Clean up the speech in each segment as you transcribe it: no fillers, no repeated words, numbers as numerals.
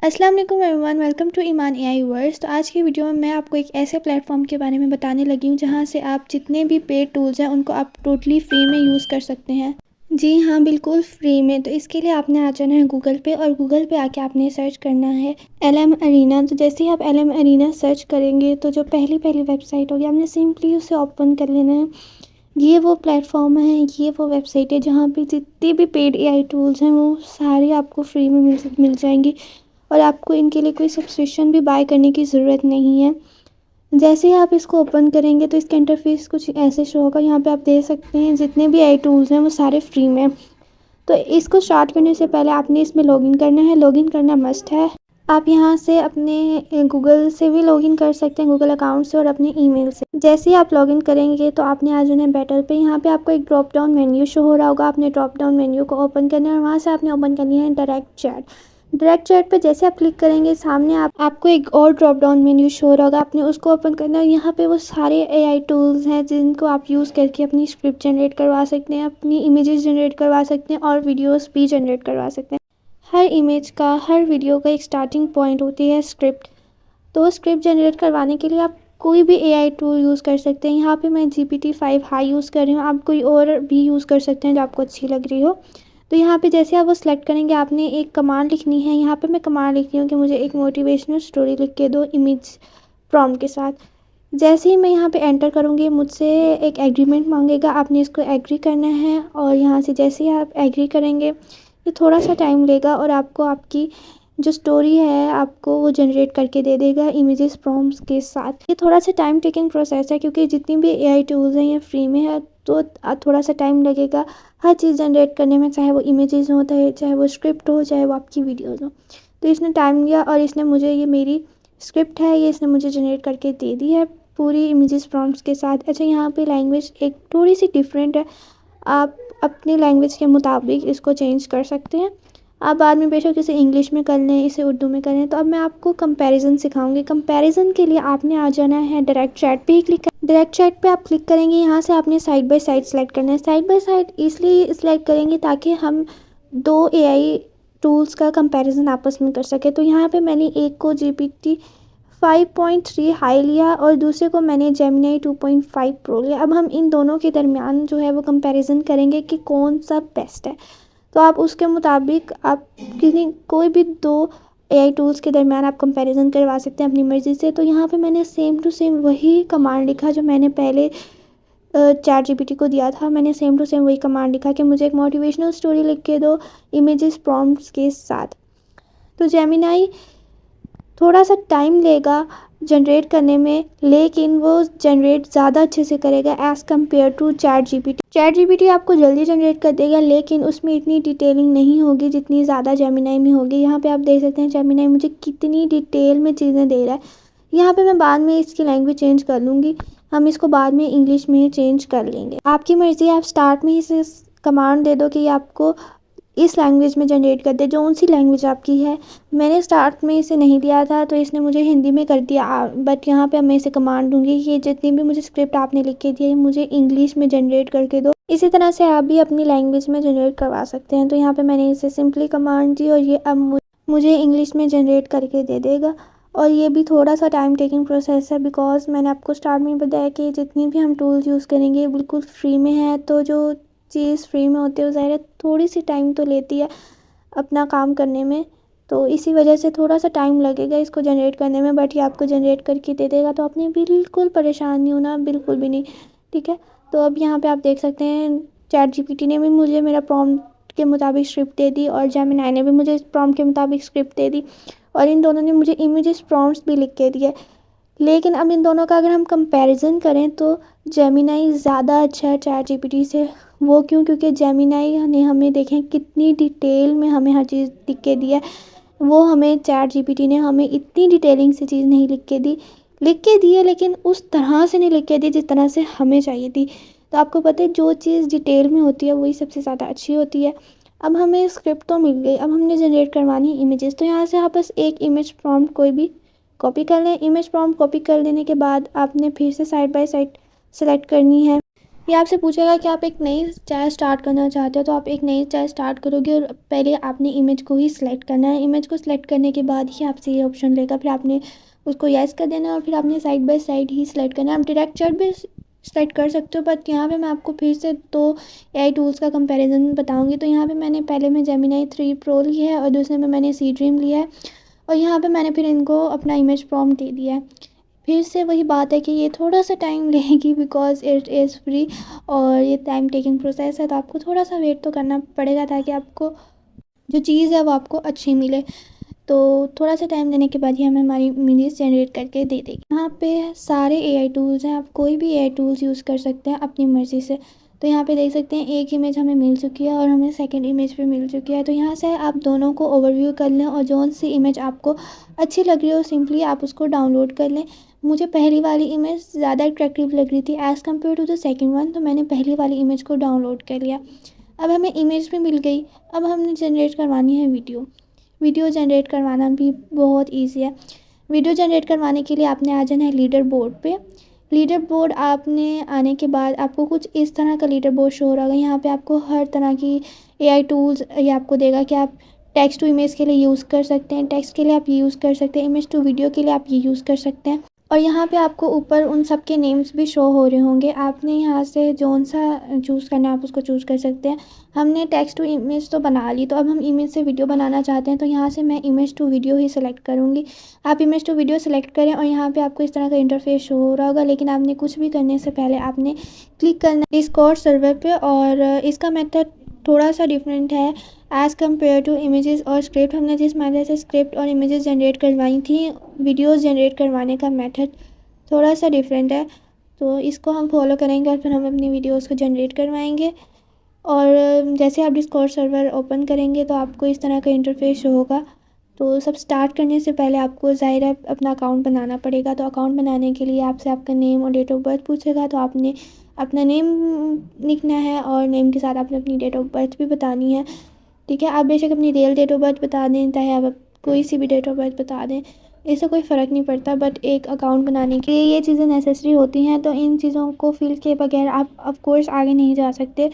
अस्सलाम वालेकुम everyone, welcome to Iman AI verse. तो आज की वीडियो में मैं आपको एक ऐसे प्लेटफॉर्म के बारे में बताने लगी हूँ जहाँ से आप जितने भी पेड टूल्स हैं उनको आप टोटली फ्री में यूज़ कर सकते हैं। जी हाँ, बिल्कुल फ्री में। तो इसके लिए आपने आ जाना है गूगल पे, और गूगल पे आके आपने सर्च करना है LM अरीना। तो जैसे ही आप LM अरीना सर्च करेंगे तो जो पहली वेबसाइट होगी आपने सिंपली उसे ओपन कर लेना है। ये वो प्लेटफॉर्म है, ये वो वेबसाइट है जहाँ पे जितनी भी पेड एआई टूल्स हैं वो सारी आपको फ्री में मिल जाएंगी, और आपको इनके लिए कोई सब्सक्रिप्शन भी बाय करने की ज़रूरत नहीं है। जैसे ही आप इसको ओपन करेंगे तो इसका इंटरफेस कुछ ऐसे शो होगा। यहाँ पे आप देख सकते हैं जितने भी एआई टूल्स हैं वो सारे फ्री में। तो इसको स्टार्ट करने से पहले आपने इसमें लॉगिन करना है। लॉगिन करना मस्ट है। आप यहाँ से अपने गूगल से भी लॉगिन कर सकते हैं, गूगल अकाउंट से और अपने ईमेल से। जैसे ही आप लॉगिन करेंगे तो आपने आ जाना है बैटल पे। यहाँ पे आपको एक ड्रॉप डाउन मेन्यू शो हो रहा होगा। आपने ड्रॉप डाउन मेन्यू को ओपन करना है और वहाँ से आपने ओपन करनी है डायरेक्ट चैट। डायरेक्ट चैट पे जैसे आप क्लिक करेंगे सामने आपको एक और ड्रॉप डाउन मेन्यू शो हो रहा होगा। आपने उसको ओपन करना है। यहाँ पे वो सारे एआई टूल्स हैं जिनको आप यूज़ करके अपनी स्क्रिप्ट जनरेट करवा सकते हैं, अपनी इमेजेस जनरेट करवा सकते हैं और वीडियोस भी जनरेट करवा सकते हैं। हर इमेज का, हर वीडियो का एक स्टार्टिंग पॉइंट होती है स्क्रिप्ट। तो स्क्रिप्ट जनरेट करवाने के लिए आप कोई भी एआई टूल यूज़ कर सकते हैं। यहाँ पे मैं GPT-5 हाई यूज़ कर रही हूँ, आप कोई और भी यूज़ कर सकते हैं जो आपको अच्छी लग रही हो। तो यहाँ पे जैसे आप वो सिलेक्ट करेंगे आपने एक कमांड लिखनी है। यहाँ पे मैं कमांड लिख रही हूँ कि मुझे एक मोटिवेशनल स्टोरी लिख के दो इमेज प्रॉम्प्ट के साथ। जैसे ही मैं यहाँ पे एंटर करूँगी मुझसे एक एग्रीमेंट मांगेगा, आपने इसको एग्री करना है। और यहाँ से जैसे ही आप एग्री करेंगे ये थोड़ा सा टाइम लेगा और आपको आपकी जो स्टोरी है आपको वो जनरेट करके दे देगा इमेजेस प्रॉम्प्ट्स के साथ। ये थोड़ा सा टाइम टेकिंग प्रोसेस है क्योंकि जितनी भी एआई टूल्स हैं ये फ्री में है, तो थोड़ा सा टाइम लगेगा हर चीज़ जनरेट करने में, चाहे वो इमेजेस होता है, चाहे वो स्क्रिप्ट हो, चाहे वो आपकी वीडियोज़ हो। तो इसने टाइम लिया और इसने मुझे, ये मेरी स्क्रिप्ट है, ये इसने मुझे जनरेट करके दे दी है पूरी इमेजेस प्रॉम्प्ट्स के साथ। अच्छा, यहाँ पे लैंग्वेज एक थोड़ी सी डिफरेंट है, आप अपनी लैंग्वेज के मुताबिक इसको चेंज कर सकते हैं। आप बाद में बेशक इसे इंग्लिश में कर लें, इसे उर्दू में करें। तो अब मैं आपको कंपैरिजन सिखाऊंगी। कंपैरिजन के लिए आपने आ जाना है डायरेक्ट चैट पे ही क्लिक कर। डायरेक्ट चैट पे आप क्लिक करेंगे, यहाँ से आपने साइड बाय साइड सेलेक्ट करना है। साइड बाय साइड इसलिए सेलेक्ट करेंगे ताकि हम दो एआई टूल्स का कंपैरिजन आपस में कर सके। तो यहाँ पे मैंने एक को GPT-5.3 हाई लिया और दूसरे को मैंने जेमिनी 2.5 प्रो लिया। अब हम इन दोनों के दरमियान जो है वो कंपैरिजन करेंगे कि कौन सा बेस्ट है। तो आप उसके मुताबिक आप कोई भी दो एआई टूल्स के दरमियान आप कंपैरिजन करवा सकते हैं अपनी मर्ज़ी से। तो यहाँ पे मैंने सेम टू सेम वही कमांड लिखा जो मैंने पहले चैट जीपीटी को दिया था। मैंने सेम टू सेम वही कमांड लिखा कि मुझे एक मोटिवेशनल स्टोरी लिख के दो इमेजेस प्रॉम्प्ट्स के साथ। तो जेमिनी थोड़ा सा टाइम लेगा जनरेट करने में, लेकिन वो जनरेट ज़्यादा अच्छे से करेगा as compare to chat GPT. Chat GPT आपको जल्दी जनरेट कर देगा लेकिन उसमें इतनी डिटेलिंग नहीं होगी जितनी ज़्यादा जेमिनी में होगी। यहाँ पे आप देख सकते हैं जेमिनी मुझे कितनी डिटेल में चीज़ें दे रहा है। यहाँ पे मैं बाद में इसकी लैंग्वेज चेंज कर लूँगी, हम इसको बाद में इंग्लिश में चेंज कर लेंगे। आपकी मर्ज़ी, आप स्टार्ट में ही इसे कमांड दे दो कि आपको इस लैंग्वेज में जनरेट कर दे, जो सी लैंग्वेज आपकी है। मैंने स्टार्ट में इसे नहीं दिया था तो इसने मुझे हिंदी में कर दिया, बट यहाँ पे अब मैं इसे कमांड दूंगी कि जितनी भी मुझे स्क्रिप्ट आपने लिख के दी है मुझे इंग्लिश में जनरेट करके दो। इसी तरह से आप भी अपनी लैंग्वेज में जनरेट करवा सकते हैं। तो यहाँ पे मैंने इसे सिंपली कमांड दी और ये अब मुझे इंग्लिश में जनरेट करके दे देगा। और ये भी थोड़ा सा टाइम टेकिंग प्रोसेस है बिकॉज मैंने आपको स्टार्ट में बताया कि जितनी भी हम टूल्स यूज़ करेंगे बिल्कुल फ्री में है। तो जो चीज़ फ्री में होती है वो ज़ाहिर है थोड़ी सी टाइम तो लेती है अपना काम करने में। तो इसी वजह से थोड़ा सा टाइम लगेगा इसको जनरेट करने में, बट ये आपको जनरेट करके दे देगा। तो आपने बिल्कुल परेशान नहीं होना, बिल्कुल भी नहीं, ठीक है। तो अब यहाँ पे आप देख सकते हैं चैट जीपीटी ने भी मुझे मेरा प्रॉम्प्ट के मुताबिक स्क्रिप्ट दे दी और जेमिनी ने भी मुझे प्रॉम्प्ट के मुताबिक स्क्रिप्ट दे दी, और इन दोनों ने मुझे इमेजेस प्रॉम्प्ट्स भी लिख के दिए। लेकिन अब इन दोनों का अगर हम कंपैरिजन करें तो जेमिनी ज़्यादा अच्छा है चैट जीपीटी से। वो क्यों? क्योंकि जेमिनी ने हमें देखें कितनी डिटेल में हमें हर चीज़ लिख के दी है। वो हमें चैट जीपीटी ने हमें इतनी डिटेलिंग से चीज़ नहीं लिख के दी है, लेकिन उस तरह से नहीं लिख के दी जिस तरह से हमें चाहिए थी। तो आपको पता है जो चीज़ डिटेल में होती है वही सबसे ज़्यादा अच्छी होती है। अब हमें स्क्रिप्ट तो मिल गई, अब हमने जनरेट करवानी इमेजेस। तो यहाँ से आप बस एक इमेज प्रॉम्प्ट कोई भी कॉपी कर लें। इमेज प्रॉम्प्ट कॉपी कर लेने के बाद आपने फिर से साइड बाय साइड सेलेक्ट करनी है। ये आपसे पूछेगा कि आप एक नई चैट स्टार्ट करना चाहते हो, तो आप एक नई चैट स्टार्ट करोगे और पहले आपने इमेज को ही सिलेक्ट करना है। इमेज को सिलेक्ट करने के बाद ही आपसे ये ऑप्शन लेगा, फिर आपने उसको यस कर देना है और फिर आपने side by side he select करना है। आप डायरेक्ट चैट भी सेलेक्ट कर सकते हो, बट यहाँ पे मैं आपको फिर से दो एआई टूल्स का कंपैरिजन बताऊंगी। तो यहाँ पे मैंने पहले में जेमिनी 3 प्रो ली है और दूसरे में मैंने सी ड्रीम लिया है, और यहाँ पे मैंने फिर इनको अपना इमेज प्रॉम्प्ट दे दिया है। फिर से वही बात है कि ये थोड़ा सा टाइम लेगी बिकॉज इट इज़ फ्री और ये टाइम टेकिंग प्रोसेस है, तो आपको थोड़ा सा वेट तो करना पड़ेगा ताकि आपको जो चीज़ है वो आपको अच्छी मिले। तो थोड़ा सा टाइम देने के बाद ही हमें हमारी इमेजेस जनरेट करके दे देगी। यहाँ पे सारे एआई टूल्स हैं, आप कोई भी एआई टूल्स यूज़ कर सकते हैं अपनी मर्ज़ी से। तो यहाँ पे देख सकते हैं एक इमेज हमें मिल चुकी है और हमें सेकंड इमेज भी मिल चुकी है। तो यहाँ से आप दोनों को ओवरव्यू कर लें और जौन सी इमेज आपको अच्छी लग रही हो सिंपली आप उसको डाउनलोड कर लें। मुझे पहली वाली इमेज ज़्यादा अट्रैक्टिव लग रही थी as compare to the second one, तो मैंने पहली वाली इमेज को डाउनलोड कर लिया। अब हमें इमेज भी मिल गई, अब हमने जनरेट करवानी है वीडियो। वीडियो जनरेट करवाना भी बहुत ईजी है। वीडियो जनरेट करवाने के लिए आपने आ जाना है लीडर बोर्ड पे। लीडर बोर्ड आपने आने के बाद आपको कुछ इस तरह का लीडर बोर्ड शो हो रहा होगा। यहाँ पे आपको हर तरह की एआई टूल्स ये आपको देगा कि आप टेक्स्ट टू इमेज के लिए यूज़ कर सकते हैं, टेक्स्ट के लिए आप ये यूज़ कर सकते हैं, इमेज टू वीडियो के लिए आप ये यूज़ कर सकते हैं। और यहाँ पे आपको ऊपर उन सब के नेम्स भी शो हो रहे होंगे। आपने यहाँ से जौन सा चूज़ करना है आप उसको चूज़ कर सकते हैं। हमने टेक्स्ट टू इमेज तो बना ली, तो अब हम इमेज से वीडियो बनाना चाहते हैं, तो यहाँ से मैं इमेज टू वीडियो ही सिलेक्ट करूँगी। आप इमेज टू वीडियो सेलेक्ट करें और यहाँ पे आपको इस तरह का इंटरफेस शो हो रहा होगा, लेकिन आपने कुछ भी करने से पहले आपने क्लिक करना है डिस्कॉर्ड सर्वर पे। और इसका मेथड थोड़ा सा डिफरेंट है एज़ कम्पेयर टू इमेजेस और स्क्रिप्ट। हमने जिस मेथड से स्क्रिप्ट और इमेजेस जनरेट करवाई थी, वीडियोस जनरेट करवाने का मेथड थोड़ा सा डिफरेंट है, तो इसको हम फॉलो करेंगे और फिर हम अपनी वीडियोस को जनरेट करवाएंगे। और जैसे आप डिस्कॉर्ड सर्वर ओपन करेंगे तो आपको इस तरह का इंटरफेस शो होगा। तो सब स्टार्ट करने से पहले आपको ज़ाहिर है अपना अकाउंट बनाना पड़ेगा। तो अकाउंट बनाने के लिए आपसे आपका नेम और डेट ऑफ बर्थ पूछेगा, तो आपने अपना नेम लिखना है और नेम के साथ आपने अपनी डेट ऑफ बर्थ भी बतानी है। ठीक है, आप बेशक अपनी रियल डेट ऑफ बर्थ बता दें, चाहे आप कोई सी भी डेट ऑफ बर्थ बता दें, इससे कोई फ़र्क नहीं पड़ता। बट एक अकाउंट बनाने के लिए ये चीज़ें नेसेसरी होती हैं, तो इन चीज़ों को फिल के बगैर आप ऑफ कोर्स आगे नहीं जा सकते।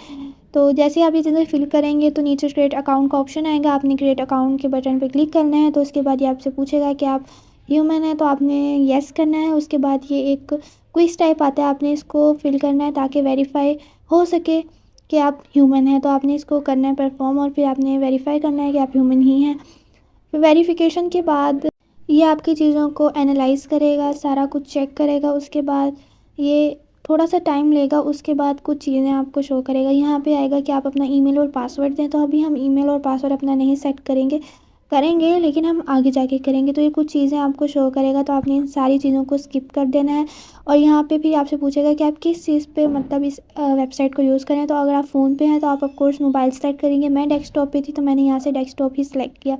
तो जैसे आप ये चीज़ें फिल करेंगे तो नीचे क्रिएट अकाउंट का ऑप्शन आएगा, आपने क्रिएट अकाउंट के बटन पे क्लिक करना है। तो उसके बाद ये आपसे पूछेगा कि आप ह्यूमन है, तो आपने येस करना है। उसके बाद ये एक क्विज टाइप आता है, आपने इसको फिल करना है ताकि वेरीफाई हो सके कि आप ह्यूमन हैं। तो आपने इसको करना है परफॉर्म और फिर आपने वेरीफाई करना है कि आप ह्यूमन ही हैं। फिर वेरिफिकेशन के बाद ये आपकी चीज़ों को एनालाइज करेगा, सारा कुछ चेक करेगा। उसके बाद ये थोड़ा सा टाइम लेगा, उसके बाद कुछ चीज़ें आपको शो करेगा। यहाँ पे आएगा कि आप अपना ईमेल और पासवर्ड दें, तो अभी हम ईमेल और पासवर्ड अपना नहीं सेट करेंगे लेकिन हम आगे जाके करेंगे। तो ये कुछ चीज़ें आपको शो करेगा, तो आपने इन सारी चीज़ों को स्किप कर देना है। और यहाँ पे फिर आपसे पूछेगा कि आप किस चीज़ पे मतलब इस वेबसाइट को यूज़ करें। तो अगर आप फ़ोन पे हैं तो आप ऑफकोर्स मोबाइल सेलेक्ट करेंगे। मैं डेस्कटॉप पे थी तो मैंने यहाँ से डेस्कटॉप ही सिलेक्ट किया।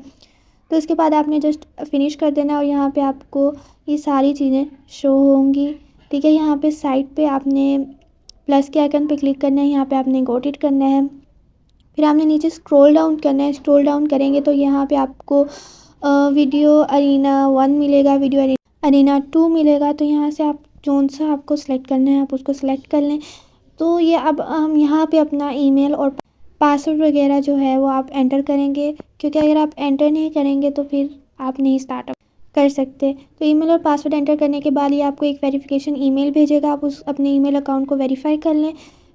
तो इसके बाद आपने जस्ट फिनिश कर देना और यहाँ पे आपको ये सारी चीज़ें शो होंगी। ठीक है, यहाँ पे साइड पे आपने प्लस के आइकन पे क्लिक करना है, यहाँ पे आपने गॉट इट करना है। फिर आपने नीचे स्क्रॉल डाउन करना है। स्क्रॉल डाउन करेंगे तो यहाँ पे आपको वीडियो अरीना 1 मिलेगा, वीडियो अरीना 2 मिलेगा। तो यहाँ से आप जोन सा आपको सेलेक्ट करना है आप उसको सेलेक्ट कर लें। तो ये अब हम यहाँ पे अपना ईमेल और पासवर्ड वगैरह जो है वो आप एंटर करेंगे, क्योंकि अगर आप एंटर नहीं करेंगे तो फिर आप नहीं स्टार्टअप कर सकते। तो ईमेल और पासवर्ड एंटर करने के बाद ये आपको एक वेरिफिकेशन ईमेल भेजेगा, आप उस अपने ईमेल अकाउंट को वेरीफाई कर लें।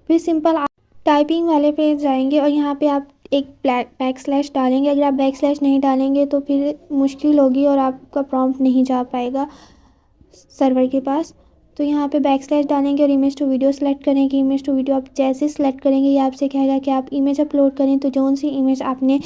फिर सिंपल आप टाइपिंग वाले पे जाएंगे और यहाँ पे आप एक बैक स्लैश डालेंगे। अगर आप बैक स्लैश नहीं डालेंगे तो फिर मुश्किल होगी और आपका प्रॉम्प्ट नहीं जा पाएगा सर्वर के पास। तो यहाँ पे बैक स्लैश डालेंगे और इमेज टू वीडियो सेलेक्ट करेंगे। इमेज टू वीडियो आप जैसे सेलेक्ट करेंगे ये आपसे कहेगा कि आप इमेज अपलोड करें। तो जौन सी इमेज आपने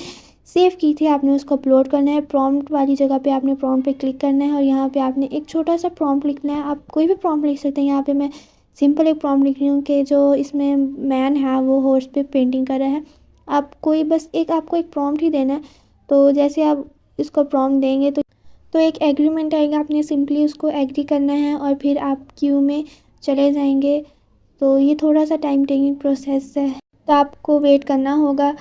सेव की थी आपने उसको अपलोड करना है। प्रॉम्प्ट वाली जगह पे आपने प्रॉम्प्ट पे क्लिक करना है और यहाँ पे आपने एक छोटा सा प्रॉम्प्ट लिखना है। आप कोई भी प्रॉम्प्ट लिख सकते हैं। यहाँ पे मैं सिंपल एक प्रॉम्प्ट लिख रही हूँ कि जो इसमें मैन है वो हॉर्स पे पेंटिंग कर रहा है। आप कोई बस एक आपको एक प्रॉम्प्ट ही देना है। तो जैसे आप इसको प्रॉम्प्ट देंगे तो एक एग्रीमेंट आएगा, आपने सिंपली उसको एग्री करना है और फिर आप क्यू में चले जाएंगे। तो ये थोड़ा सा टाइम टेकिंग प्रोसेस है, तो आपको वेट करना होगा।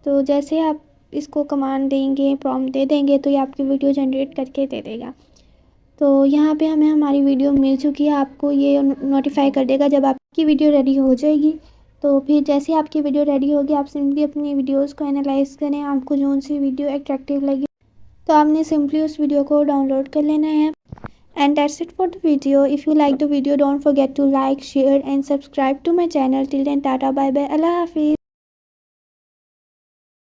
तो जैसे आप इसको कमांड देंगे, प्रॉम्प्ट दे देंगे, तो ये आपकी वीडियो जनरेट करके दे देगा। तो यहाँ पे हमें हमारी वीडियो मिल चुकी है। आपको ये नोटिफाई कर देगा जब आप आपकी वीडियो रेडी हो जाएगी। तो फिर जैसे आपकी वीडियो रेडी होगी, आप सिंपली अपनी वीडियोस को एनालाइज करें, आपको जो सी वीडियो अट्रैक्टिव लगे तो आपने सिंपली उस वीडियो को डाउनलोड कर लेना है। And that's it for the video. If you like the video, don't forget to like, share and subscribe to my channel. Till then tata, bye bye, अल्लाह हाफिज़।